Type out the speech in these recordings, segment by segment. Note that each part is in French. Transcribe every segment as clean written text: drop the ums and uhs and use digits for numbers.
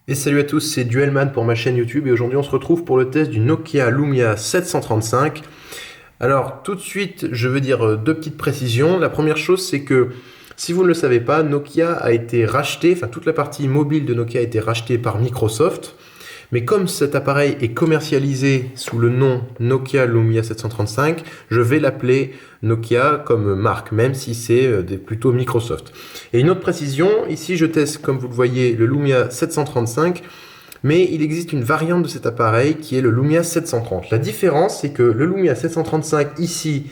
Et salut à tous, c'est Duelman pour ma chaîne YouTube et aujourd'hui on se retrouve pour le test du Nokia Lumia 735. Alors tout de suite, je veux dire deux petites précisions. La première chose, c'est que si vous ne le savez pas, Nokia a été racheté, enfin toute la partie mobile de Nokia a été rachetée par Microsoft. Mais comme cet appareil est commercialisé sous le nom Nokia Lumia 735, je vais l'appeler Nokia comme marque, même si c'est plutôt Microsoft. Et une autre précision, ici je teste, comme vous le voyez, le Lumia 735, mais il existe une variante de cet appareil qui est le Lumia 730. La différence, c'est que le Lumia 735 ici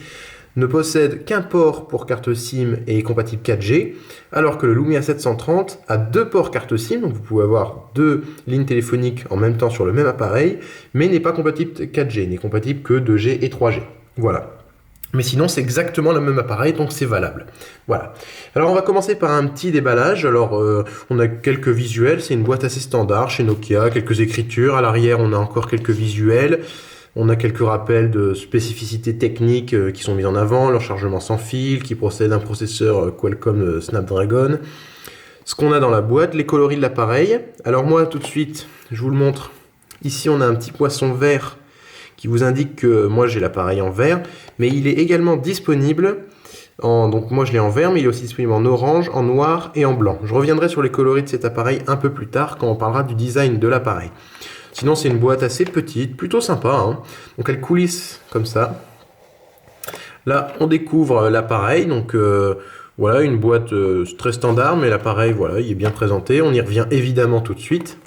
ne possède qu'un port pour carte SIM et est compatible 4G, alors que le Lumia 730 a deux ports carte SIM, donc vous pouvez avoir deux lignes téléphoniques en même temps sur le même appareil, mais n'est pas compatible 4G, n'est compatible que 2G et 3G. Voilà. Mais sinon, c'est exactement le même appareil, donc c'est valable. Voilà. Alors, on va commencer par un petit déballage. Alors, on a quelques visuels. C'est une boîte assez standard chez Nokia. Quelques écritures. À l'arrière, on a encore quelques visuels. On a quelques rappels de spécificités techniques qui sont mis en avant. Leur chargement sans fil, qui procède d'un processeur Qualcomm Snapdragon. Ce qu'on a dans la boîte, les coloris de l'appareil. Alors moi, tout de suite, je vous le montre. Ici, on a un petit poisson vert qui vous indique que moi j'ai l'appareil en vert, mais il est également disponible donc moi je l'ai en vert, mais il est aussi disponible en orange, en noir et en blanc. Je reviendrai sur les coloris de cet appareil un peu plus tard quand on parlera du design de l'appareil. Sinon c'est une boîte assez petite, plutôt sympa, hein. Donc elle coulisse comme ça. Là on découvre l'appareil, donc voilà, une boîte très standard, mais l'appareil voilà, il est bien présenté. On y revient évidemment tout de suite.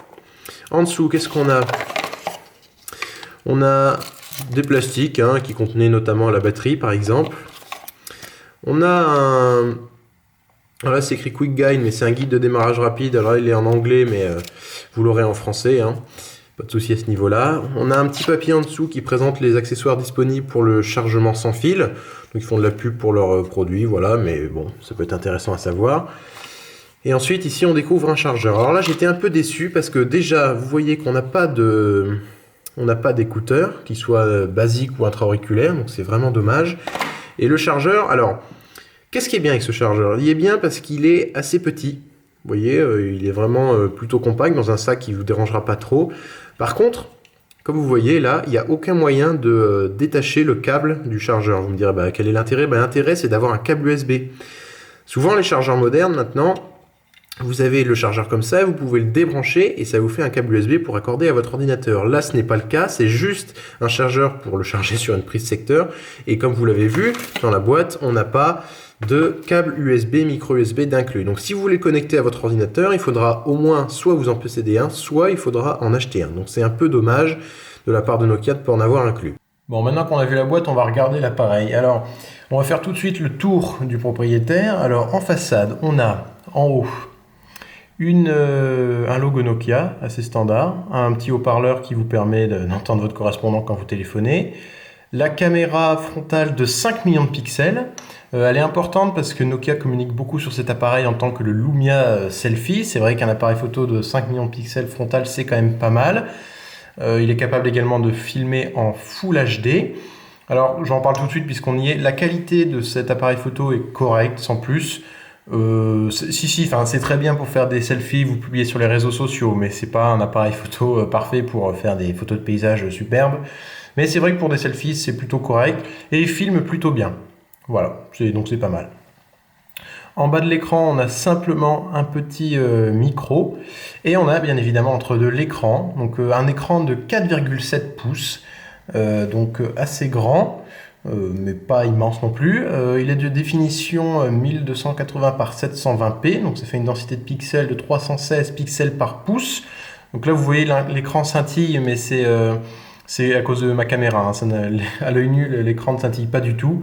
En dessous, qu'est-ce qu'on a? On a des plastiques qui contenaient notamment la batterie par exemple. On a un... Alors là c'est écrit Quick Guide, mais c'est un guide de démarrage rapide. Alors là il est en anglais, mais vous l'aurez en français. Pas de souci à ce niveau-là. On a un petit papier en dessous qui présente les accessoires disponibles pour le chargement sans fil. Donc ils font de la pub pour leurs produits, voilà, mais bon, ça peut être intéressant à savoir. Et ensuite ici on découvre un chargeur. Alors là j'étais un peu déçu parce que déjà vous voyez qu'on n'a pas d'écouteurs, qui soient basiques ou intra-auriculaires, donc c'est vraiment dommage. Et le chargeur, alors, qu'est-ce qui est bien avec ce chargeur? Il est bien parce qu'il est assez petit. Vous voyez, il est vraiment plutôt compact, dans un sac qui ne vous dérangera pas trop. Par contre, comme vous voyez là, il n'y a aucun moyen de détacher le câble du chargeur. Vous me direz, quel est l'intérêt? L'intérêt, c'est d'avoir un câble USB. Souvent, les chargeurs modernes, maintenant, vous avez le chargeur comme ça, vous pouvez le débrancher et ça vous fait un câble USB pour accorder à votre ordinateur. Là, ce n'est pas le cas, c'est juste un chargeur pour le charger sur une prise secteur. Et comme vous l'avez vu, dans la boîte, on n'a pas de câble USB, micro USB d'inclus. Donc si vous voulez le connecter à votre ordinateur, il faudra au moins soit vous en posséder un, soit il faudra en acheter un. Donc c'est un peu dommage de la part de Nokia de ne pas en avoir inclus. Bon, maintenant qu'on a vu la boîte, on va regarder l'appareil. Alors, on va faire tout de suite le tour du propriétaire. Alors, en façade, on a en haut un logo Nokia assez standard, un petit haut-parleur qui vous permet d'entendre votre correspondant quand vous téléphonez, la caméra frontale de 5 millions de pixels. Elle est importante parce que Nokia communique beaucoup sur cet appareil en tant que le Lumia Selfie. C'est vrai qu'un appareil photo de 5 millions de pixels frontal, c'est quand même pas mal. Il est capable également de filmer en Full HD. Alors j'en parle tout de suite puisqu'on y est. La qualité de cet appareil photo est correcte, sans plus. C'est très bien pour faire des selfies, vous publiez sur les réseaux sociaux, mais c'est pas un appareil photo parfait pour faire des photos de paysages superbes. Mais c'est vrai que pour des selfies, c'est plutôt correct et il filme plutôt bien. Voilà, donc c'est pas mal. En bas de l'écran, on a simplement un petit micro et on a bien évidemment entre deux l'écran, donc un écran de 4,7 pouces, donc assez grand. Mais pas immense non plus. Il est de définition 1280 par 720p, donc ça fait une densité de pixels de 316 pixels par pouce. Donc là vous voyez l'écran scintille, mais c'est à cause de ma caméra, à l'œil nu l'écran ne scintille pas du tout.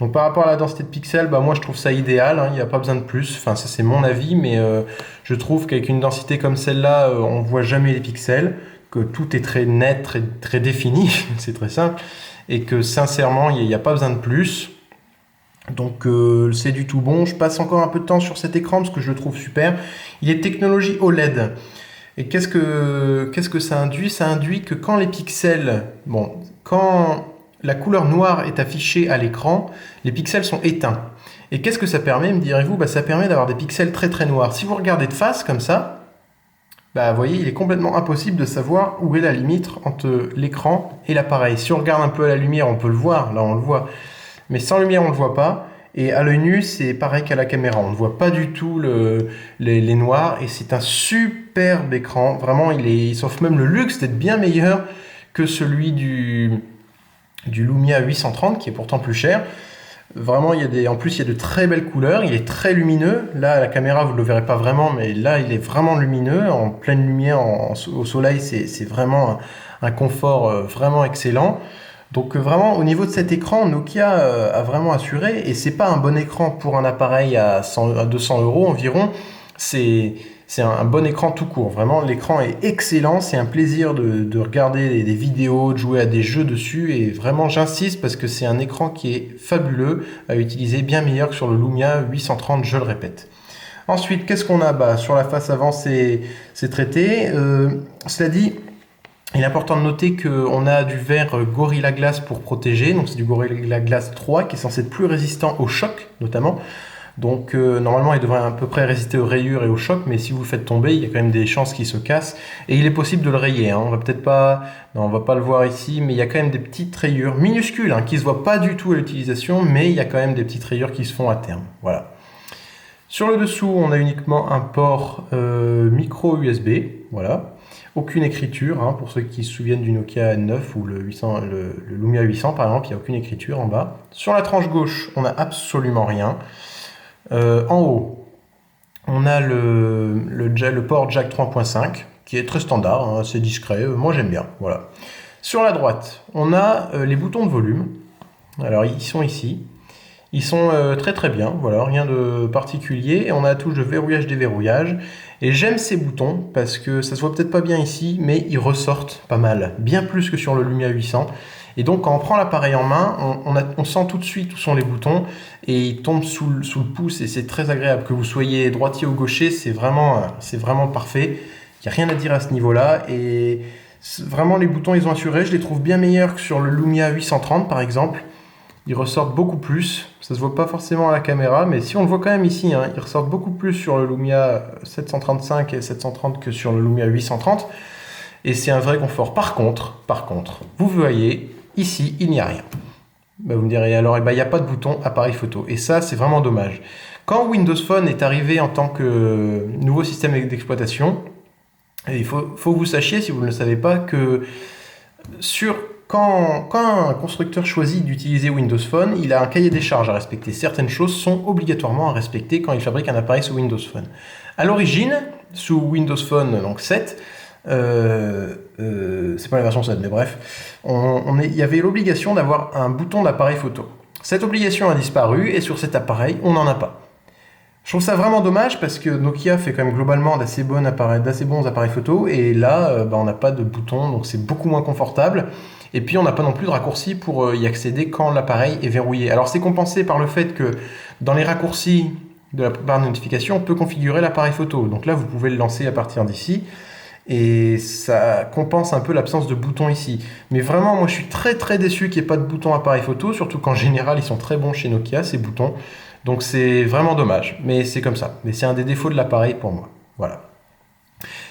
Donc par rapport à la densité de pixels, moi je trouve ça idéal, il n'y a pas besoin de plus, enfin ça c'est mon avis, mais je trouve qu'avec une densité comme celle-là, on ne voit jamais les pixels, que tout est très net, très, très défini, c'est très simple. Et que sincèrement, il n'y a pas besoin de plus. Donc c'est du tout bon. Je passe encore un peu de temps sur cet écran parce que je le trouve super. Il est technologie OLED. Et qu'est-ce que ça induit? Ça induit que quand les pixels, quand la couleur noire est affichée à l'écran, les pixels sont éteints. Et qu'est-ce que ça permet, me direz-vous? Ça permet d'avoir des pixels très très noirs. Si vous regardez de face comme ça, Bah, vous voyez, il est complètement impossible de savoir où est la limite entre l'écran et l'appareil. Si on regarde un peu à la lumière, on peut le voir, là on le voit, mais sans lumière on ne le voit pas. Et à l'œil nu, c'est pareil qu'à la caméra, on ne voit pas du tout les noirs, et c'est un superbe écran. Vraiment, il s'offre même le luxe d'être bien meilleur que celui du Lumia 830, qui est pourtant plus cher. Vraiment, en plus, il y a de très belles couleurs, il est très lumineux. Là, à la caméra, vous ne le verrez pas vraiment, mais là, il est vraiment lumineux, en pleine lumière, au soleil, c'est vraiment un confort vraiment excellent. Donc vraiment, au niveau de cet écran, Nokia a vraiment assuré, et c'est pas un bon écran pour un appareil à 200 € environ, c'est un bon écran tout court. Vraiment, l'écran est excellent, c'est un plaisir de regarder des vidéos, de jouer à des jeux dessus, et vraiment, j'insiste parce que c'est un écran qui est fabuleux à utiliser, bien meilleur que sur le Lumia 830, je le répète. Ensuite, qu'est-ce qu'on a? Bah, sur la face avant, c'est traité. Cela dit, il est important de noter qu'on a du verre Gorilla Glass pour protéger, donc c'est du Gorilla Glass 3 qui est censé être plus résistant au choc notamment. Donc normalement il devrait à peu près résister aux rayures et au choc, mais si vous le faites tomber, il y a quand même des chances qu'il se casse. Et il est possible de le rayer, hein. On va peut-être pas, non, on va pas le voir ici, mais il y a quand même des petites rayures minuscules qui se voient pas du tout à l'utilisation, mais il y a quand même des petites rayures qui se font à terme. Voilà. Sur le dessous, on a uniquement un port micro USB, voilà. Aucune écriture, pour ceux qui se souviennent du Nokia N9 ou le Lumia 800 par exemple, il n'y a aucune écriture en bas. Sur la tranche gauche, on n'a absolument rien. En haut, on a le port jack 3.5 qui est très standard, assez discret, moi j'aime bien. Voilà. Sur la droite, on a les boutons de volume. Alors ils sont ici. Ils sont très très bien, voilà, rien de particulier. Et on a la touche de verrouillage déverrouillage. Et j'aime ces boutons parce que ça se voit peut-être pas bien ici, mais ils ressortent pas mal, bien plus que sur le Lumia 800. Et donc quand on prend l'appareil en main, on sent tout de suite où sont les boutons et ils tombent sous le pouce et c'est très agréable. Que vous soyez droitier ou gaucher, c'est vraiment parfait. Il n'y a rien à dire à ce niveau-là. Et vraiment les boutons ils ont assuré, je les trouve bien meilleurs que sur le Lumia 830 par exemple. Ils ressortent beaucoup plus, ça se voit pas forcément à la caméra, mais si on le voit quand même ici, ils ressortent beaucoup plus sur le Lumia 735 et 730 que sur le Lumia 830, et c'est un vrai confort. Par contre, vous voyez, ici, il n'y a rien. Bah, vous me direz alors, il n'y a pas de bouton appareil photo, et ça, c'est vraiment dommage. Quand Windows Phone est arrivé en tant que nouveau système d'exploitation, il faut que vous sachiez, si vous ne le savez pas, que quand un constructeur choisit d'utiliser Windows Phone, il a un cahier des charges à respecter. Certaines choses sont obligatoirement à respecter quand il fabrique un appareil sous Windows Phone. À l'origine, sous Windows Phone donc 7, c'est pas la version 7, mais bref, il y avait l'obligation d'avoir un bouton d'appareil photo. Cette obligation a disparu et sur cet appareil, on n'en a pas. Je trouve ça vraiment dommage parce que Nokia fait quand même globalement d'assez bons appareils photo et là, on n'a pas de bouton, donc c'est beaucoup moins confortable. Et puis on n'a pas non plus de raccourci pour y accéder quand l'appareil est verrouillé. Alors c'est compensé par le fait que dans les raccourcis de la barre de notification, on peut configurer l'appareil photo. Donc là, vous pouvez le lancer à partir d'ici. Et ça compense un peu l'absence de boutons ici. Mais vraiment, moi je suis très très déçu qu'il n'y ait pas de bouton appareil photo, surtout qu'en général, ils sont très bons chez Nokia, ces boutons. Donc c'est vraiment dommage, mais c'est comme ça. Mais c'est un des défauts de l'appareil pour moi. Voilà.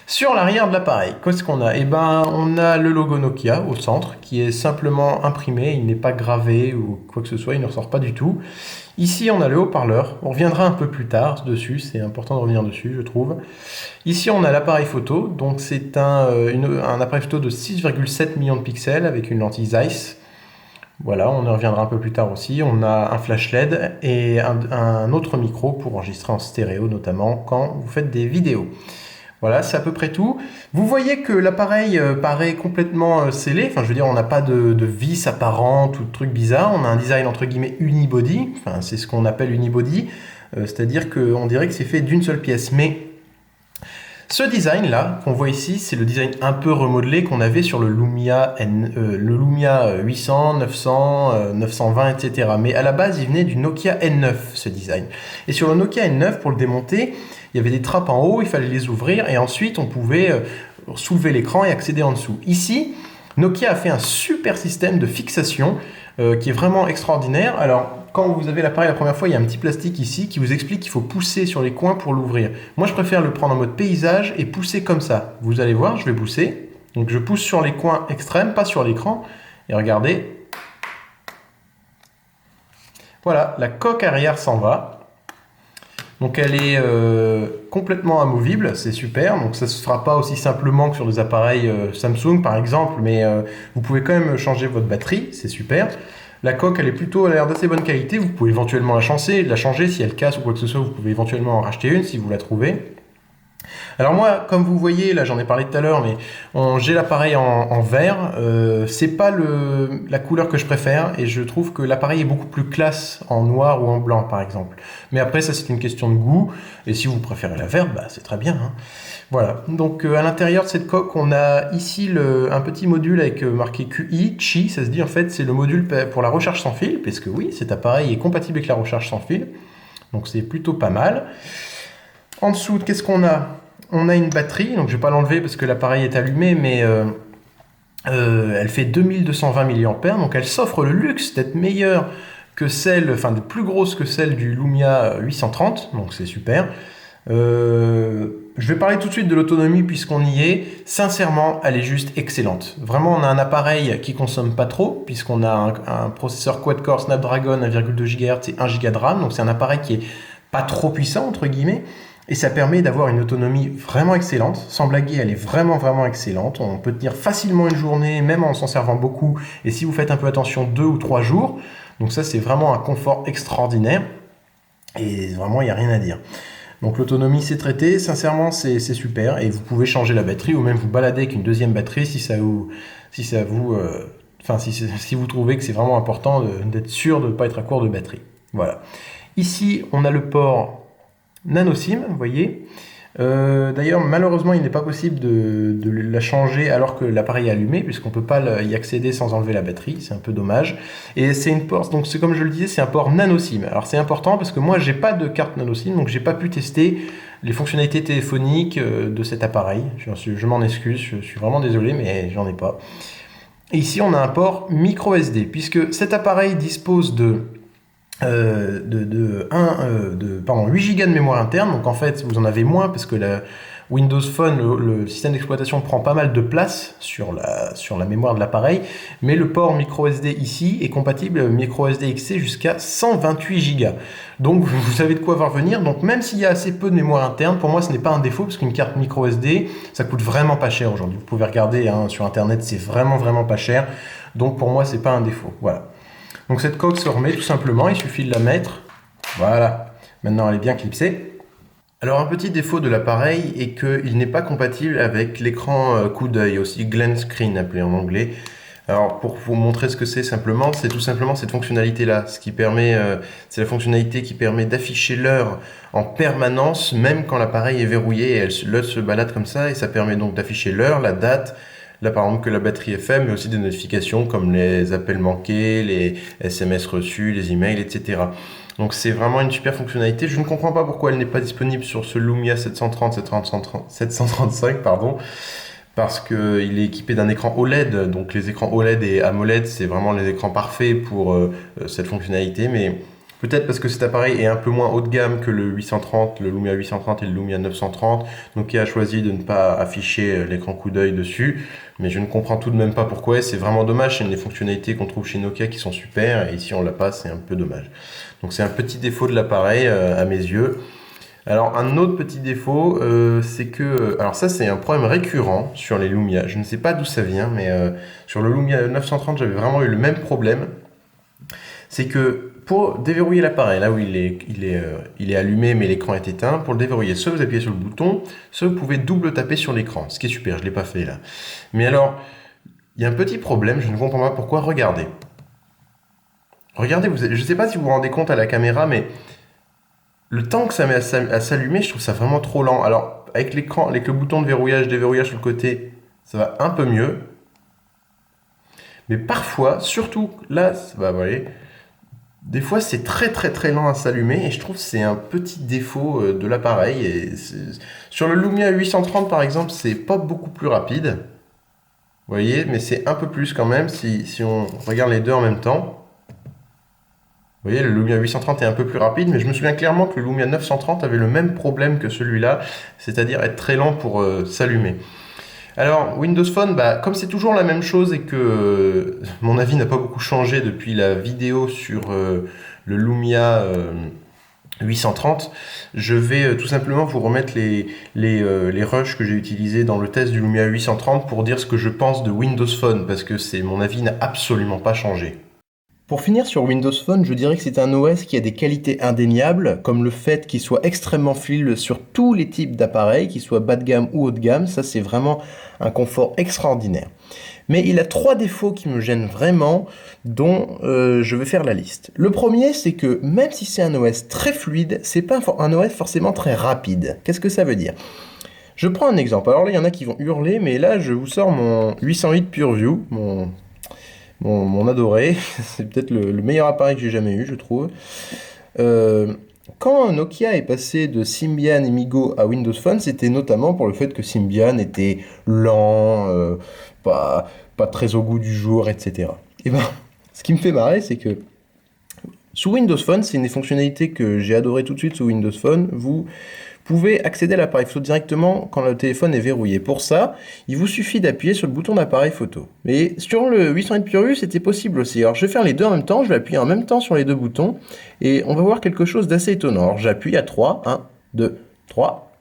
Sur l'arrière de l'appareil, qu'est-ce qu'on a? On a le logo Nokia au centre qui est simplement imprimé, il n'est pas gravé ou quoi que ce soit, il ne ressort pas du tout. Ici, on a le haut-parleur, on reviendra un peu plus tard dessus, c'est important de revenir dessus, je trouve. Ici, on a l'appareil photo, donc c'est un appareil photo de 6,7 millions de pixels avec une lentille Zeiss. Voilà, on y reviendra un peu plus tard aussi. On a un flash LED et un autre micro pour enregistrer en stéréo, notamment quand vous faites des vidéos. Voilà, c'est à peu près tout. Vous voyez que l'appareil paraît complètement scellé. Enfin, je veux dire, on n'a pas de vis apparente ou de trucs bizarres. On a un design entre guillemets unibody. Enfin, c'est ce qu'on appelle unibody. C'est-à-dire qu'on dirait que c'est fait d'une seule pièce. Mais ce design-là, qu'on voit ici, c'est le design un peu remodelé qu'on avait sur le Lumia 800, 900, 920, etc. Mais à la base, il venait du Nokia N9, ce design. Et sur le Nokia N9, pour le démonter, il y avait des trappes en haut, il fallait les ouvrir, et ensuite, on pouvait soulever l'écran et accéder en dessous. Ici, Nokia a fait un super système de fixation qui est vraiment extraordinaire. Alors, quand vous avez l'appareil la première fois, il y a un petit plastique ici qui vous explique qu'il faut pousser sur les coins pour l'ouvrir. Moi, je préfère le prendre en mode paysage et pousser comme ça. Vous allez voir, je vais pousser. Donc, je pousse sur les coins extrêmes, pas sur l'écran. Et regardez. Voilà, la coque arrière s'en va. Donc elle est complètement amovible, c'est super. Donc ça ne se fera pas aussi simplement que sur des appareils Samsung par exemple, mais vous pouvez quand même changer votre batterie, c'est super. La coque, elle est plutôt à l'air d'assez bonne qualité. Vous pouvez éventuellement la changer si elle casse ou quoi que ce soit. Vous pouvez éventuellement en racheter une si vous la trouvez. Alors moi, comme vous voyez, là j'en ai parlé tout à l'heure, mais j'ai l'appareil en vert. C'est pas la couleur que je préfère et je trouve que l'appareil est beaucoup plus classe en noir ou en blanc par exemple. Mais après ça c'est une question de goût et si vous préférez la verte, bah, c'est très bien. Hein. Voilà, donc à l'intérieur de cette coque, on a ici un petit module avec marqué QI, Qi, ça se dit en fait c'est le module pour la recharge sans fil, parce que oui, cet appareil est compatible avec la recharge sans fil, donc c'est plutôt pas mal. En dessous, qu'est-ce qu'on a ? On a une batterie, donc je ne vais pas l'enlever parce que l'appareil est allumé, mais elle fait 2220 mAh, donc elle s'offre le luxe d'être meilleure que celle, enfin de plus grosse que celle du Lumia 830, donc c'est super. Je vais parler tout de suite de l'autonomie puisqu'on y est. Sincèrement, elle est juste excellente. Vraiment, on a un appareil qui consomme pas trop puisqu'on a un processeur quad-core Snapdragon 1,2 GHz et 1 Go de RAM, donc c'est un appareil qui est pas trop puissant entre guillemets. Et ça permet d'avoir une autonomie vraiment excellente. Sans blaguer, elle est vraiment excellente. On peut tenir facilement une journée, même en s'en servant beaucoup. Et si vous faites un peu attention, 2 ou 3 jours. Donc ça, c'est vraiment un confort extraordinaire. Et vraiment, il n'y a rien à dire. Donc l'autonomie, c'est traité. Sincèrement, c'est super. Et vous pouvez changer la batterie ou même vous balader avec une deuxième batterie si vous trouvez que c'est vraiment important d'être sûr de ne pas être à court de batterie. Voilà. Ici, on a le port Nano SIM, vous voyez. D'ailleurs, malheureusement, il n'est pas possible de la changer alors que l'appareil est allumé, puisqu'on ne peut pas y accéder sans enlever la batterie. C'est un peu dommage. Et c'est une port, donc c'est comme je le disais, c'est un port Nano SIM. Alors c'est important parce que moi, j'ai pas de carte Nano SIM, donc j'ai pas pu tester les fonctionnalités téléphoniques de cet appareil. Je m'en excuse, je suis vraiment désolé, mais j'en ai pas. Et ici, on a un port micro SD, puisque cet appareil dispose de 8 Go de mémoire interne, donc en fait vous en avez moins parce que la Windows Phone, le système d'exploitation prend pas mal de place sur la mémoire de l'appareil, mais le port micro SD ici est compatible micro SD XC jusqu'à 128 Go. Donc vous savez de quoi va revenir, donc même s'il y a assez peu de mémoire interne, pour moi ce n'est pas un défaut parce qu'une carte micro SD ça coûte vraiment pas cher aujourd'hui. Vous pouvez regarder sur internet, c'est vraiment pas cher, donc pour moi c'est pas un défaut. Voilà. Donc cette coque se remet tout simplement, il suffit de la mettre. Voilà, maintenant elle est bien clipsée. Alors un petit défaut de l'appareil est qu'il n'est pas compatible avec l'écran coup d'œil, aussi glance screen appelé en anglais. Alors pour vous montrer ce que c'est tout simplement cette fonctionnalité-là. C'est la fonctionnalité qui permet d'afficher l'heure en permanence, même quand l'appareil est verrouillé et l'heure se balade comme ça, et ça permet donc d'afficher l'heure, la date. Là, par exemple, que la batterie est faible, mais aussi des notifications comme les appels manqués, les SMS reçus, les emails, etc. Donc, c'est vraiment une super fonctionnalité. Je ne comprends pas pourquoi elle n'est pas disponible sur ce Lumia 735, parce qu'il est équipé d'un écran OLED. Donc, les écrans OLED et AMOLED, c'est vraiment les écrans parfaits pour cette fonctionnalité. Mais peut-être parce que cet appareil est un peu moins haut de gamme que le Lumia 830 et le Lumia 930, donc il a choisi de ne pas afficher l'écran coup d'œil dessus, mais je ne comprends tout de même pas pourquoi, c'est vraiment dommage, c'est une des fonctionnalités qu'on trouve chez Nokia qui sont super, et ici on l'a pas, c'est un peu dommage. Donc c'est un petit défaut de l'appareil à mes yeux. Alors un autre petit défaut, c'est que, alors ça c'est un problème récurrent sur les Lumia, je ne sais pas d'où ça vient, mais sur le Lumia 930 j'avais vraiment eu le même problème, c'est que pour déverrouiller l'appareil, là où il est allumé mais l'écran est éteint, pour le déverrouiller, soit vous appuyez sur le bouton, soit vous pouvez double taper sur l'écran, ce qui est super, je ne l'ai pas fait là. Mais alors, il y a un petit problème, je ne comprends pas pourquoi, regardez. Regardez, je ne sais pas si vous vous rendez compte à la caméra, mais le temps que ça met à s'allumer, je trouve ça vraiment trop lent. Alors, avec l'écran, avec le bouton de verrouillage, déverrouillage sur le côté, ça va un peu mieux. Mais parfois, surtout là, vous voyez, des fois, c'est très lent à s'allumer et je trouve que c'est un petit défaut de l'appareil. Sur le Lumia 830 par exemple, c'est pas beaucoup plus rapide. Vous voyez, mais c'est un peu plus quand même si on regarde les deux en même temps. Vous voyez, le Lumia 830 est un peu plus rapide, mais je me souviens clairement que le Lumia 930 avait le même problème que celui-là, c'est-à-dire être très lent pour s'allumer. Alors, Windows Phone, comme c'est toujours la même chose et que mon avis n'a pas beaucoup changé depuis la vidéo sur le Lumia 830, je vais tout simplement vous remettre les rushs que j'ai utilisés dans le test du Lumia 830 pour dire ce que je pense de Windows Phone, parce que mon avis n'a absolument pas changé. Pour finir sur Windows Phone, je dirais que c'est un OS qui a des qualités indéniables, comme le fait qu'il soit extrêmement fluide sur tous les types d'appareils, qu'ils soient bas de gamme ou haut de gamme. Ça, c'est vraiment un confort extraordinaire. Mais il a 3 défauts qui me gênent vraiment, dont je vais faire la liste. Le premier, c'est que même si c'est un OS très fluide, c'est pas un OS forcément très rapide. Qu'est-ce que ça veut dire ? Je prends un exemple. Alors là, il y en a qui vont hurler, mais là, je vous sors mon 808 PureView, mon adoré. C'est peut-être le meilleur appareil que j'ai jamais eu, je trouve. Quand Nokia est passé de Symbian et MeeGo à Windows Phone, c'était notamment pour le fait que Symbian était lent, pas très au goût du jour, etc. Et ce qui me fait marrer, c'est que sous Windows Phone, c'est une des fonctionnalités que j'ai adoré tout de suite sous Windows Phone. Vous pouvez accéder à l'appareil photo directement quand le téléphone est verrouillé. Pour ça, il vous suffit d'appuyer sur le bouton d'appareil photo. Mais sur le 808 PureView, c'était possible aussi. Alors je vais faire les deux en même temps, je vais appuyer en même temps sur les deux boutons et on va voir quelque chose d'assez étonnant. Alors j'appuie à 3, 1, 2, 3.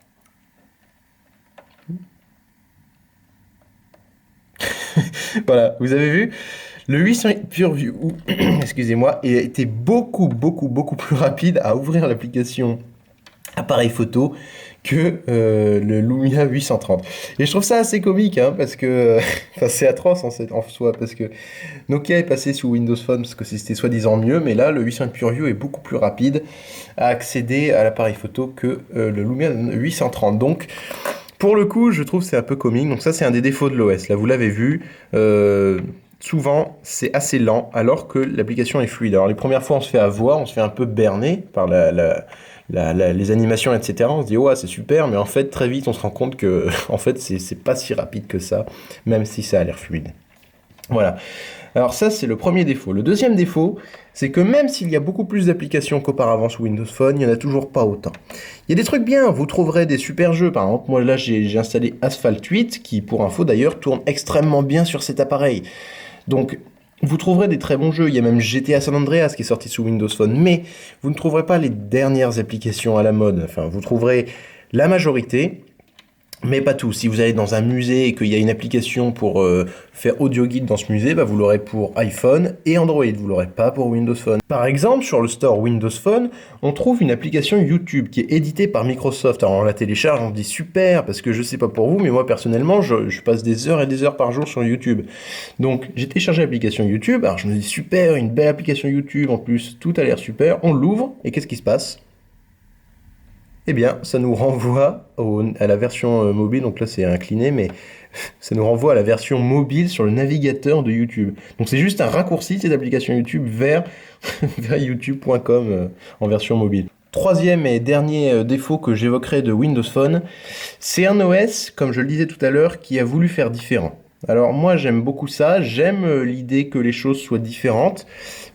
Voilà, vous avez vu ? Le 808 PureView, excusez-moi, était beaucoup plus rapide à ouvrir l'application appareil photo que le Lumia 830. Et je trouve ça assez comique, parce que c'est atroce en soi, parce que Nokia est passé sous Windows Phone parce que c'était soi-disant mieux, mais là le 808 PureView est beaucoup plus rapide à accéder à l'appareil photo que le Lumia 830. Donc pour le coup, je trouve c'est un peu comique. Donc ça, c'est un des défauts de l'OS. Là, vous l'avez vu. Souvent, c'est assez lent alors que l'application est fluide. Alors les premières fois, on se fait avoir, on se fait un peu berner par les animations, etc. On se dit ouais, c'est super, mais en fait, très vite, on se rend compte que en fait, c'est pas si rapide que ça, même si ça a l'air fluide. Voilà. Alors ça, c'est le premier défaut. Le deuxième défaut, c'est que même s'il y a beaucoup plus d'applications qu'auparavant sous Windows Phone, il n'y en a toujours pas autant. Il y a des trucs bien, vous trouverez des super jeux. Par exemple, moi là, j'ai installé Asphalt 8, qui pour info d'ailleurs tourne extrêmement bien sur cet appareil. Donc, vous trouverez des très bons jeux. Il y a même GTA San Andreas qui est sorti sous Windows Phone, mais vous ne trouverez pas les dernières applications à la mode. Enfin, vous trouverez la majorité, mais pas tout. Si vous allez dans un musée et qu'il y a une application pour faire audio guide dans ce musée, vous l'aurez pour iPhone et Android. Vous l'aurez pas pour Windows Phone. Par exemple, sur le store Windows Phone, on trouve une application YouTube qui est éditée par Microsoft. Alors on la télécharge, on se dit super, parce que je sais pas pour vous, mais moi personnellement, je passe des heures et des heures par jour sur YouTube. Donc j'ai téléchargé l'application YouTube. Alors je me dis super, une belle application YouTube en plus, tout a l'air super. On l'ouvre et qu'est-ce qui se passe ? Eh bien, ça nous renvoie à la version mobile, donc là c'est incliné, mais ça nous renvoie à la version mobile sur le navigateur de YouTube. Donc c'est juste un raccourci de cette application YouTube vers youtube.com en version mobile. Troisième et dernier défaut que j'évoquerai de Windows Phone, c'est un OS, comme je le disais tout à l'heure, qui a voulu faire différent. Alors moi j'aime beaucoup ça, j'aime l'idée que les choses soient différentes,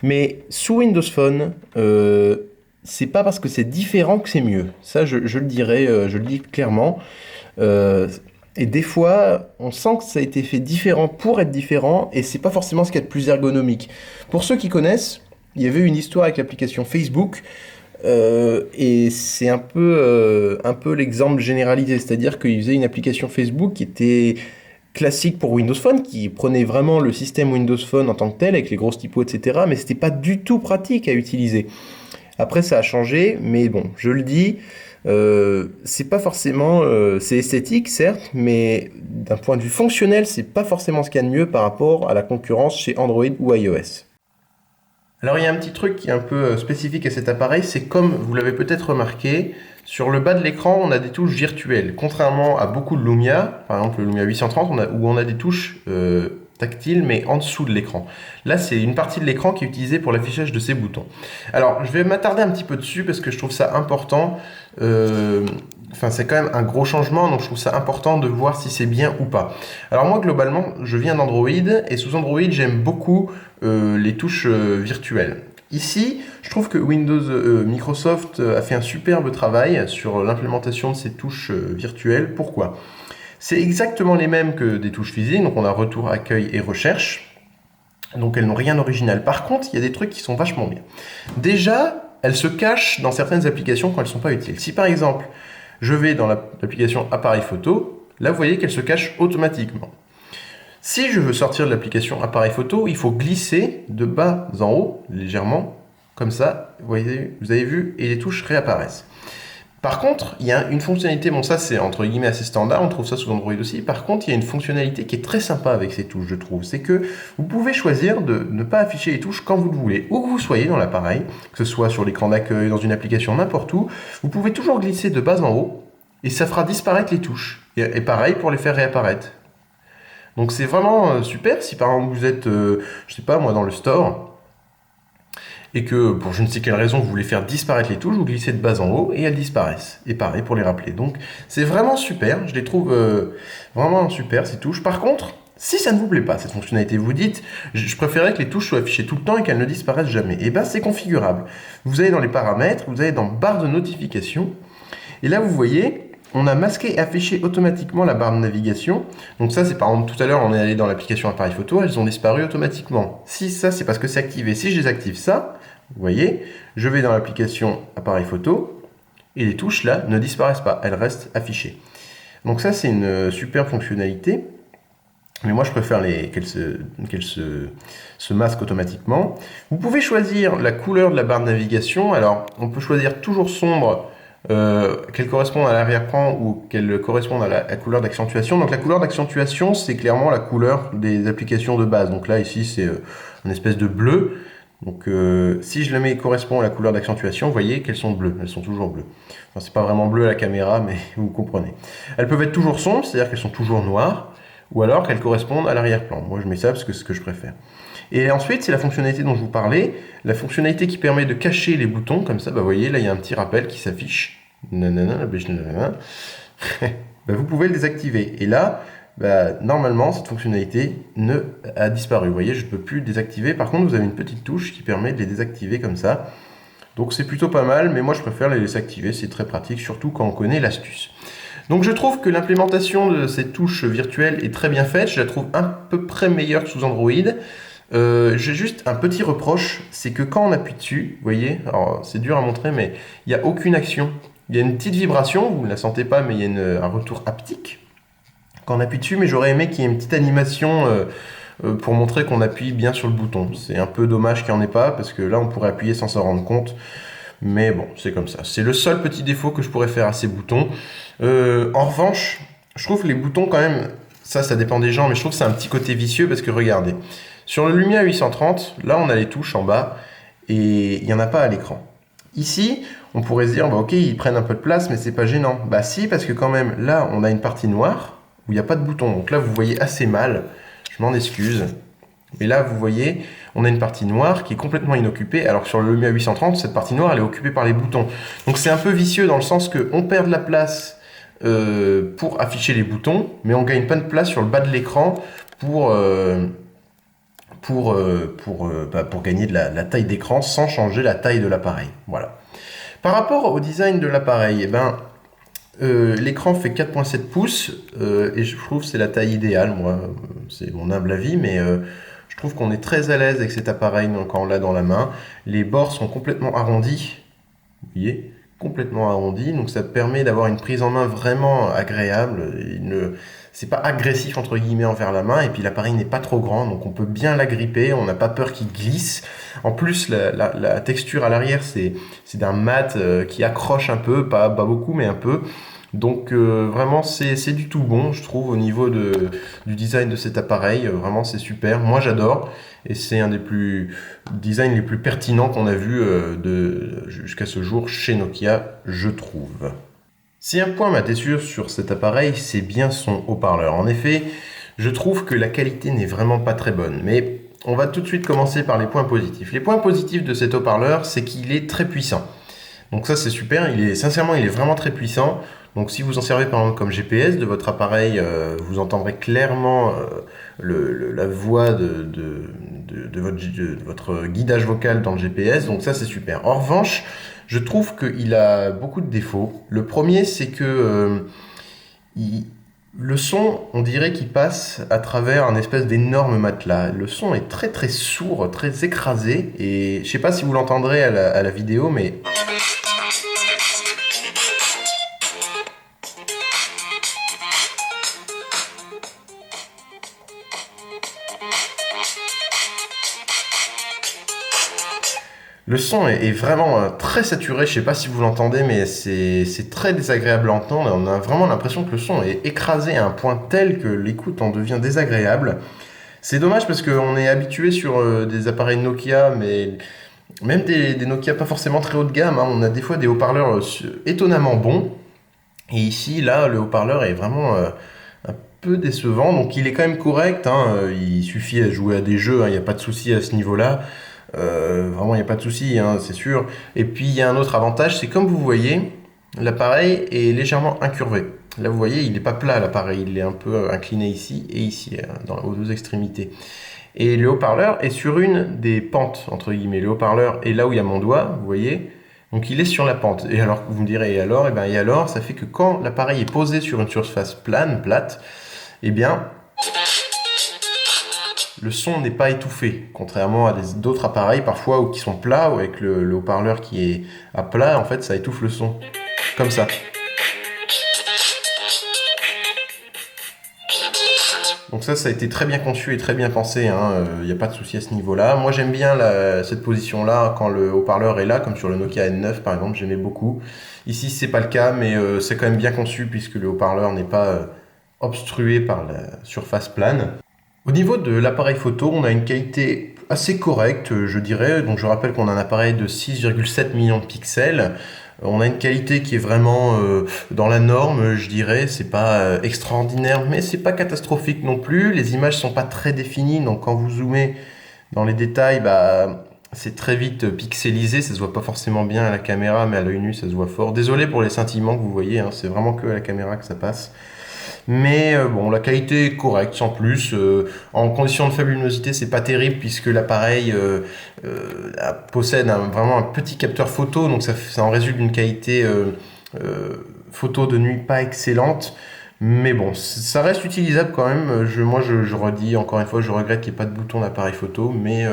mais sous Windows Phone, c'est pas parce que c'est différent que c'est mieux. Ça, je le dirais, je le dis clairement. Et des fois, on sent que ça a été fait différent pour être différent, et c'est pas forcément ce qu'il y a de plus ergonomique. Pour ceux qui connaissent, il y avait une histoire avec l'application Facebook, et c'est un peu l'exemple généralisé, c'est-à-dire qu'ils faisaient une application Facebook qui était classique pour Windows Phone, qui prenait vraiment le système Windows Phone en tant que tel, avec les grosses typos, etc., mais c'était pas du tout pratique à utiliser. Après, ça a changé, mais bon, je le dis, c'est pas forcément... c'est esthétique, certes, mais d'un point de vue fonctionnel, c'est pas forcément ce qu'il y a de mieux par rapport à la concurrence chez Android ou iOS. Alors, il y a un petit truc qui est un peu spécifique à cet appareil, c'est comme vous l'avez peut-être remarqué, sur le bas de l'écran, on a des touches virtuelles. Contrairement à beaucoup de Lumia, par exemple le Lumia 830, où on a des touches tactile, mais en dessous de l'écran. Là, c'est une partie de l'écran qui est utilisée pour l'affichage de ces boutons. Alors, je vais m'attarder un petit peu dessus parce que je trouve ça important. C'est quand même un gros changement, donc je trouve ça important de voir si c'est bien ou pas. Alors moi, globalement, je viens d'Android, et sous Android, j'aime beaucoup les touches virtuelles. Ici, je trouve que Microsoft a fait un superbe travail sur l'implémentation de ces touches virtuelles. Pourquoi? C'est exactement les mêmes que des touches physiques, donc on a retour, accueil et recherche. Donc elles n'ont rien d'original. Par contre, il y a des trucs qui sont vachement bien. Déjà, elles se cachent dans certaines applications quand elles ne sont pas utiles. Si par exemple, je vais dans l'application appareil photo, là vous voyez qu'elle se cache automatiquement. Si je veux sortir de l'application appareil photo, il faut glisser de bas en haut, légèrement, comme ça, vous avez vu, et les touches réapparaissent. Par contre, il y a une fonctionnalité, bon ça c'est entre guillemets assez standard, on trouve ça sous Android aussi, par contre il y a une fonctionnalité qui est très sympa avec ces touches, je trouve, c'est que vous pouvez choisir de ne pas afficher les touches quand vous le voulez, où que vous soyez dans l'appareil, que ce soit sur l'écran d'accueil, dans une application, n'importe où, vous pouvez toujours glisser de bas en haut, et ça fera disparaître les touches, et pareil pour les faire réapparaître. Donc c'est vraiment super si par exemple vous êtes, je sais pas moi, dans le store et que pour je ne sais quelle raison vous voulez faire disparaître les touches, vous glissez de bas en haut et elles disparaissent. Et pareil pour les rappeler. Donc c'est vraiment super, je les trouve vraiment super ces touches. Par contre, si ça ne vous plaît pas cette fonctionnalité, vous dites je préférerais que les touches soient affichées tout le temps et qu'elles ne disparaissent jamais. Et bien c'est configurable. Vous allez dans les paramètres, vous allez dans barre de notification et là vous voyez on a masqué et affiché automatiquement la barre de navigation. Donc ça, c'est par exemple, tout à l'heure, on est allé dans l'application appareil photo, elles ont disparu automatiquement. Si ça, c'est parce que c'est activé. Si je désactive ça, vous voyez, je vais dans l'application appareil photo, et les touches là ne disparaissent pas, elles restent affichées. Donc ça, c'est une super fonctionnalité. Mais moi, je préfère qu'elles se masquent automatiquement. Vous pouvez choisir la couleur de la barre de navigation. Alors, on peut choisir toujours sombre, qu'elle corresponde à l'arrière-plan ou qu'elle corresponde à la couleur d'accentuation. Donc la couleur d'accentuation, c'est clairement la couleur des applications de base. Donc là, ici, c'est une espèce de bleu. Donc si je le mets correspond à la couleur d'accentuation, vous voyez qu'elles sont bleues. Elles sont toujours bleues. Enfin, c'est pas vraiment bleu à la caméra, mais vous comprenez. Elles peuvent être toujours sombres, c'est-à-dire qu'elles sont toujours noires, ou alors qu'elles correspondent à l'arrière-plan. Moi, je mets ça parce que c'est ce que je préfère. Et ensuite, c'est la fonctionnalité dont je vous parlais, la fonctionnalité qui permet de cacher les boutons, comme ça, bah, vous voyez, là, il y a un petit rappel qui s'affiche. Vous pouvez le désactiver. Et là, bah, normalement, cette fonctionnalité a disparu. Vous voyez, je ne peux plus le désactiver. Par contre, vous avez une petite touche qui permet de les désactiver comme ça. Donc, c'est plutôt pas mal, mais moi, je préfère les désactiver. C'est très pratique, surtout quand on connaît l'astuce. Donc je trouve que l'implémentation de ces touches virtuelles est très bien faite. Je la trouve à peu près meilleure que sous Android. J'ai juste un petit reproche, c'est que quand on appuie dessus, vous voyez, alors c'est dur à montrer, mais il n'y a aucune action. Il y a une petite vibration, vous ne la sentez pas, mais il y a un retour haptique quand on appuie dessus, mais j'aurais aimé qu'il y ait une petite animation pour montrer qu'on appuie bien sur le bouton. C'est un peu dommage qu'il n'y en ait pas, parce que là on pourrait appuyer sans s'en rendre compte. Mais bon, c'est comme ça. C'est le seul petit défaut que je pourrais faire à ces boutons. En revanche, je trouve que les boutons quand même, ça dépend des gens, mais je trouve que c'est un petit côté vicieux parce que regardez, sur le Lumia 830, là on a les touches en bas et il n'y en a pas à l'écran. Ici, on pourrait se dire, bah, ok, ils prennent un peu de place, mais c'est pas gênant. Bah si, parce que quand même, là on a une partie noire où il n'y a pas de bouton. Donc là vous voyez assez mal, je m'en excuse. Mais là, vous voyez, on a une partie noire qui est complètement inoccupée, alors que sur le Lumia 830, cette partie noire, elle est occupée par les boutons. Donc c'est un peu vicieux dans le sens qu'on perd de la place pour afficher les boutons, mais on ne gagne pas de place sur le bas de l'écran pour gagner de la taille d'écran sans changer la taille de l'appareil. Voilà. Par rapport au design de l'appareil, l'écran fait 4.7 pouces et je trouve que c'est la taille idéale. Moi, c'est mon humble avis, mais je trouve qu'on est très à l'aise avec cet appareil quand on l'a dans la main. Les bords sont complètement arrondis. Vous voyez, complètement arrondis. Donc ça permet d'avoir une prise en main vraiment agréable. C'est pas agressif entre guillemets envers la main. Et puis l'appareil n'est pas trop grand, donc on peut bien l'agripper. On n'a pas peur qu'il glisse. En plus, la texture à l'arrière, c'est d'un mat qui accroche un peu, pas beaucoup, mais un peu. Donc vraiment c'est du tout bon, je trouve, au niveau du design de cet appareil. Vraiment c'est super, moi j'adore, et c'est un des designs les plus pertinents qu'on a vu jusqu'à ce jour chez Nokia, je trouve. Si un point m'a déçu sur cet appareil, c'est bien son haut-parleur. En effet, je trouve que la qualité n'est vraiment pas très bonne, mais on va tout de suite commencer par les points positifs. Les points positifs de cet haut-parleur, c'est qu'il est très puissant. Donc ça c'est super, sincèrement il est vraiment très puissant. Donc si vous en servez par exemple comme GPS de votre appareil, vous entendrez clairement la voix de votre guidage vocal dans le GPS, donc ça c'est super. En revanche, je trouve qu'il a beaucoup de défauts. Le premier, c'est que le son, on dirait qu'il passe à travers un espèce d'énorme matelas. Le son est très très sourd, très écrasé, et je sais pas si vous l'entendrez à la vidéo, mais... Le son est vraiment très saturé, je sais pas si vous l'entendez, mais c'est très désagréable à entendre. On a vraiment l'impression que le son est écrasé à un point tel que l'écoute en devient désagréable. C'est dommage parce qu'on est habitué sur des appareils Nokia, mais même des Nokia pas forcément très haut de gamme, hein. On a des fois des haut-parleurs étonnamment bons. Et ici, là, le haut-parleur est vraiment un peu décevant. Donc il est quand même correct, hein. Il suffit à jouer à des jeux, hein. Il n'y a pas de souci à ce niveau-là. Vraiment, il n'y a pas de souci, hein, c'est sûr. Et puis, il y a un autre avantage, c'est comme vous voyez, l'appareil est légèrement incurvé. Là, vous voyez, il n'est pas plat, l'appareil. Il est un peu incliné ici et ici, aux deux extrémités. Et le haut-parleur est sur une des pentes, entre guillemets. Le haut-parleur est là où il y a mon doigt, vous voyez. Donc, il est sur la pente. Et alors, vous me direz, et alors? Et alors, ça fait que quand l'appareil est posé sur une surface plate, eh bien... le son n'est pas étouffé, contrairement à d'autres appareils parfois qui sont plats, ou avec le haut-parleur qui est à plat, en fait ça étouffe le son, comme ça. Donc ça a été très bien conçu et très bien pensé, hein. Il n'y a pas de souci à ce niveau-là. Moi j'aime bien cette position-là quand le haut-parleur est là, comme sur le Nokia N9 par exemple, j'aimais beaucoup. Ici c'est pas le cas, mais c'est quand même bien conçu puisque le haut-parleur n'est pas obstrué par la surface plane. Au niveau de l'appareil photo, on a une qualité assez correcte, je dirais. Donc je rappelle qu'on a un appareil de 6,7 millions de pixels. On a une qualité qui est vraiment dans la norme, je dirais. C'est pas extraordinaire, mais c'est pas catastrophique non plus. Les images sont pas très définies, donc quand vous zoomez dans les détails, c'est très vite pixelisé. Ça se voit pas forcément bien à la caméra, mais à l'œil nu, ça se voit fort. Désolé pour les scintillements que vous voyez, hein, c'est vraiment que à la caméra que ça passe. Mais bon, la qualité est correcte, sans plus. En condition de faible luminosité, c'est pas terrible puisque l'appareil possède vraiment un petit capteur photo, donc ça en résulte d'une qualité photo de nuit pas excellente. Mais bon, ça reste utilisable quand même. Moi, je redis encore une fois, je regrette qu'il n'y ait pas de bouton d'appareil photo, mais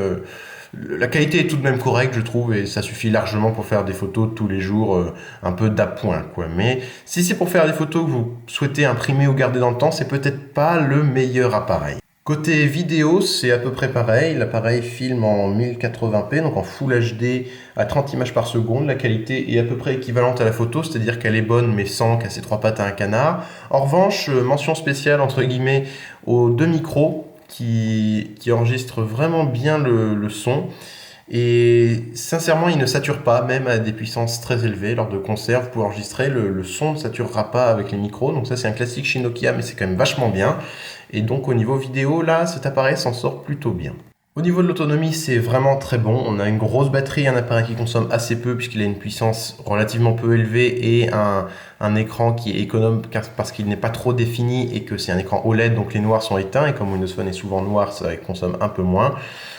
la qualité est tout de même correcte, je trouve, et ça suffit largement pour faire des photos tous les jours, un peu d'appoint, quoi. Mais si c'est pour faire des photos que vous souhaitez imprimer ou garder dans le temps, c'est peut-être pas le meilleur appareil. Côté vidéo, c'est à peu près pareil. L'appareil filme en 1080p, donc en Full HD à 30 images par seconde. La qualité est à peu près équivalente à la photo, c'est-à-dire qu'elle est bonne, mais sans casser trois pattes à un canard. En revanche, mention spéciale, entre guillemets, aux deux micros, qui enregistre vraiment bien le son. Et sincèrement, il ne sature pas, même à des puissances très élevées. Lors de concerts, vous pouvez enregistrer, le son ne saturera pas avec les micros. Donc ça, c'est un classique chez Nokia, mais c'est quand même vachement bien. Et donc au niveau vidéo, là, cet appareil s'en sort plutôt bien. Au niveau de l'autonomie, c'est vraiment très bon. On a une grosse batterie, un appareil qui consomme assez peu puisqu'il a une puissance relativement peu élevée et un écran qui est économe parce qu'il n'est pas trop défini et que c'est un écran OLED, donc les noirs sont éteints et comme Windows Phone est souvent noir, ça consomme un peu moins.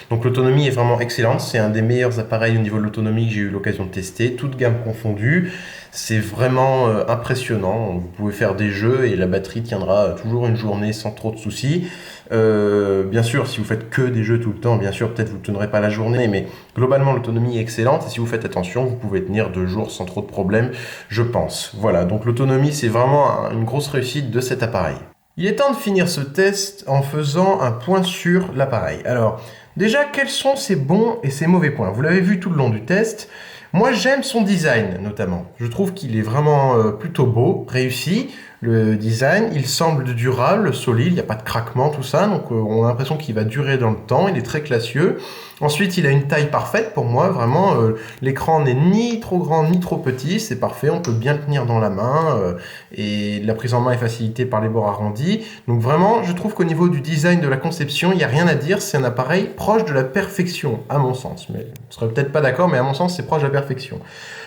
Donc l'autonomie est vraiment excellente. C'est un des meilleurs appareils au niveau de l'autonomie que j'ai eu l'occasion de tester, toute gamme confondue. C'est vraiment impressionnant. Vous pouvez faire des jeux et la batterie tiendra toujours une journée sans trop de soucis. Bien sûr, si vous faites que des jeux tout le temps, bien sûr, peut-être vous ne tiendrez pas la journée, mais globalement, l'autonomie est excellente. Et si vous faites attention, vous pouvez tenir 2 jours sans trop de problèmes, je pense. Voilà, donc l'autonomie, c'est vraiment une grosse réussite de cet appareil. Il est temps de finir ce test en faisant un point sur l'appareil. Alors, déjà, quels sont ses bons et ses mauvais points? Vous l'avez vu tout le long du test. Moi, j'aime son design, notamment. Je trouve qu'il est vraiment plutôt beau, réussi. Le design, il semble durable, solide, il n'y a pas de craquement, tout ça. Donc, on a l'impression qu'il va durer dans le temps. Il est très classieux. Ensuite, il a une taille parfaite pour moi. Vraiment, l'écran n'est ni trop grand ni trop petit. C'est parfait. On peut bien le tenir dans la main. Et la prise en main est facilitée par les bords arrondis. Donc, vraiment, je trouve qu'au niveau du design, de la conception, il n'y a rien à dire. C'est un appareil proche de la perfection, à mon sens. Mais je ne serais peut-être pas d'accord, mais à mon sens, c'est proche de la perfection.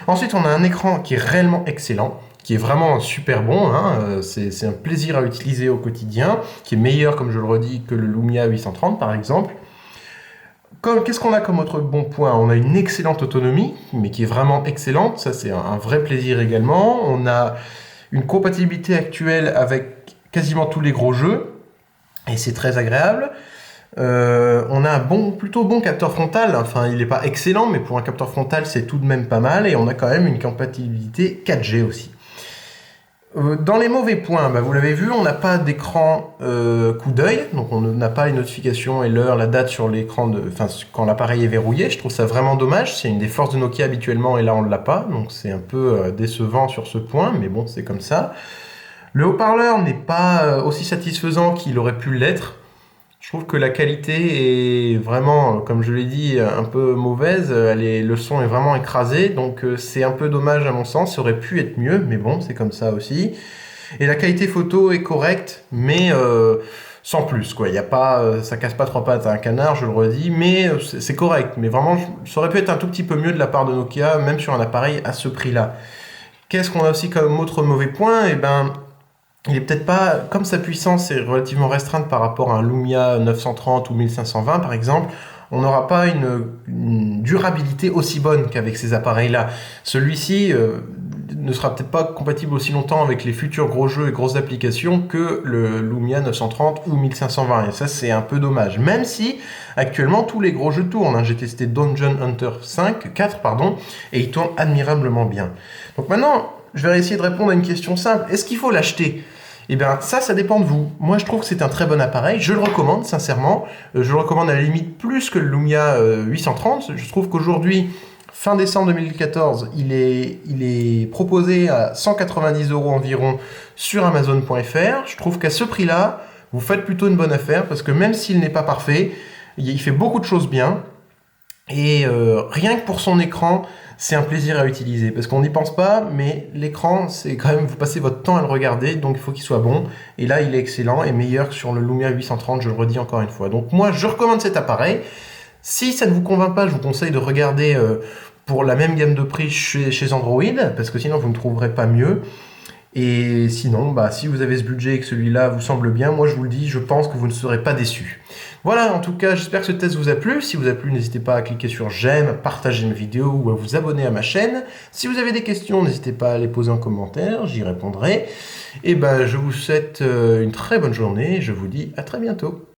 Ensuite, on a un écran qui est réellement excellent, qui est vraiment super bon, hein, c'est un plaisir à utiliser au quotidien, qui est meilleur, comme je le redis, que le Lumia 830 par exemple. Qu'est-ce qu'on a comme autre bon point? On a une excellente autonomie, mais qui est vraiment excellente, ça c'est un vrai plaisir également. On a une compatibilité actuelle avec quasiment tous les gros jeux, et c'est très agréable. On a un plutôt bon capteur frontal, enfin il n'est pas excellent, mais pour un capteur frontal c'est tout de même pas mal, et on a quand même une compatibilité 4G aussi. Dans les mauvais points, vous l'avez vu, on n'a pas d'écran coup d'œil, donc on n'a pas les notifications et l'heure, la date sur l'écran, quand l'appareil est verrouillé. Je trouve ça vraiment dommage, c'est une des forces de Nokia habituellement, et là on ne l'a pas, donc c'est un peu décevant sur ce point, mais bon, c'est comme ça. Le haut-parleur n'est pas aussi satisfaisant qu'il aurait pu l'être. Je trouve que la qualité est vraiment, comme je l'ai dit, un peu mauvaise. Le son est vraiment écrasé, donc c'est un peu dommage à mon sens. Ça aurait pu être mieux, mais bon, c'est comme ça aussi. Et la qualité photo est correcte, mais sans plus, quoi. Y a pas, ça casse pas trois pattes à un canard, je le redis, mais c'est correct. Mais vraiment, ça aurait pu être un tout petit peu mieux de la part de Nokia, même sur un appareil à ce prix-là. Qu'est-ce qu'on a aussi comme autre mauvais point? Il est peut-être pas, comme sa puissance est relativement restreinte par rapport à un Lumia 930 ou 1520 par exemple, on n'aura pas une durabilité aussi bonne qu'avec ces appareils-là. Celui-ci ne sera peut-être pas compatible aussi longtemps avec les futurs gros jeux et grosses applications que le Lumia 930 ou 1520. Et ça, c'est un peu dommage. Même si, actuellement, tous les gros jeux tournent. J'ai testé Dungeon Hunter 4, et il tourne admirablement bien. Donc maintenant, je vais essayer de répondre à une question simple. Est-ce qu'il faut l'acheter? Eh bien, ça dépend de vous. Moi, je trouve que c'est un très bon appareil. Je le recommande, sincèrement. Je le recommande à la limite plus que le Lumia 830. Je trouve qu'aujourd'hui, fin décembre 2014, il est proposé à 190 € environ sur Amazon.fr. Je trouve qu'à ce prix-là, vous faites plutôt une bonne affaire parce que même s'il n'est pas parfait, il fait beaucoup de choses bien. Et rien que pour son écran, c'est un plaisir à utiliser parce qu'on n'y pense pas, mais l'écran, c'est quand même, vous passez votre temps à le regarder, donc il faut qu'il soit bon. Et là, il est excellent et meilleur que sur le Lumia 830, je le redis encore une fois. Donc moi, je recommande cet appareil. Si ça ne vous convainc pas, je vous conseille de regarder pour la même gamme de prix chez Android, parce que sinon vous ne trouverez pas mieux. Et sinon, si vous avez ce budget et que celui-là vous semble bien, moi je vous le dis, je pense que vous ne serez pas déçus. Voilà, en tout cas, j'espère que ce test vous a plu. Si vous a plu, n'hésitez pas à cliquer sur j'aime, à partager mes vidéos ou à vous abonner à ma chaîne. Si vous avez des questions, n'hésitez pas à les poser en commentaire, j'y répondrai. Et je vous souhaite une très bonne journée et je vous dis à très bientôt.